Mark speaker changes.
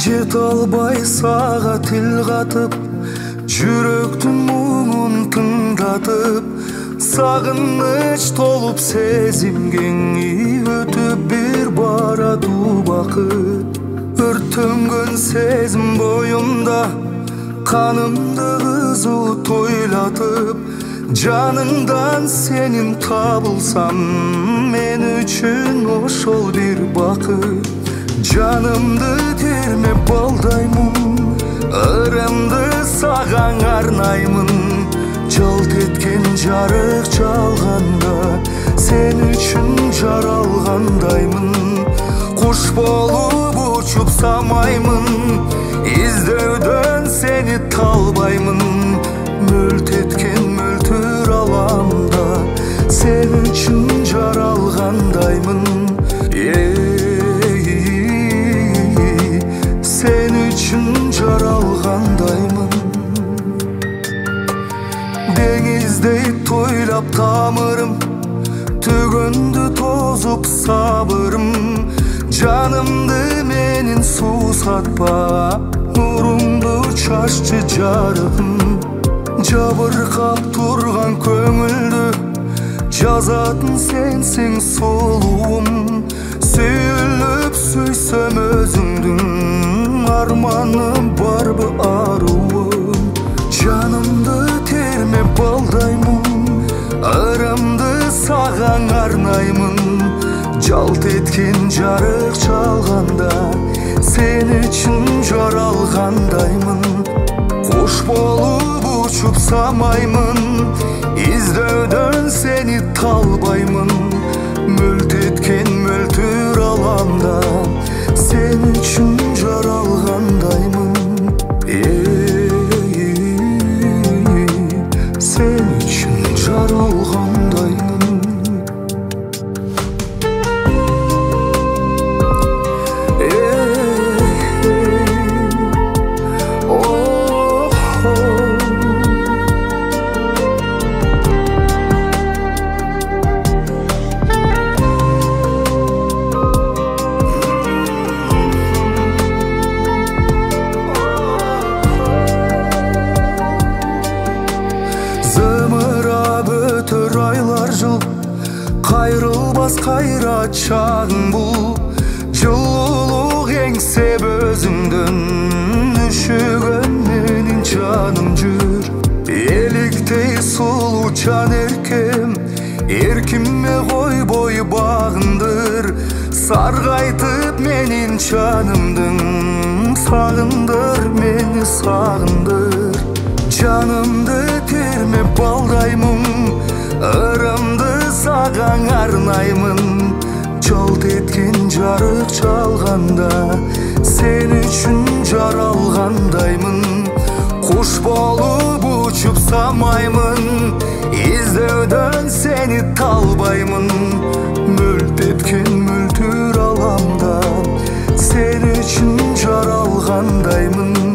Speaker 1: Жете албай сага тил катып, жүрөктүн муңун тыңдатып, сагыныч толуп сезим кеңип өтүп бир барат убакыт. Өртөнгөн сезим боюмда канымды кызуу тойлатып, жаныңдан сенин табылсам мен үчүн ошол бир бакыт. Жанымды термеп балдаймын, ырымды сагаң арнаймын. Жалт эткен жарык чалганда сен үчүн жаралгандаймын. Куш болуп учуп самаймын, издөүдөн сени талбаймын. Мөлт эткен мөлтүр аламда сен үчүн жаралгандаймын. Sen üçün jaralgandаймын. Деңиздей тойлап тамырым, төгөндү тозуп сабырым. Жанымды менин суусатпа, нуруңду чаччы жарыгым. Жабыркап турган көңүлдү жазатын сенсиң сулуум. Сүйүлүп сүйсөм өзүңдүн арманым барбы аруум. Жанымды термеп балдаймын, ырымды сагаң арнаймын. Жалт эткен жарык чалганда сен үчүн жаралгандаймын. Куш болуп учуп самаймын, издөүдөн сени талбаймын. Мөлт эткен мөлтүр аламда сен үчүн жаралгандаймын. Сен үчүн жаралгандаймын. Айлар жыл кайрылбас кайра чагың бул. Жылуулук эңсеп өзүңдөн үшүгөн менин жаным жүр. Эликтей сулуу жан эркем, эркиме койбой багындыр. Саргайтып менин жанымдын, сагындыр мени сагындыр. Жанымды термеп балдаймын, ырымды сагаң арнаймын. Жалт эткен жарык чалганда сен үчүн жаралгандаймын. Куш болуп учуп самаймын, издөүдөн сени талбаймын. Мөлт эткен мөлтүр аламда сен үчүн жаралгандаймын.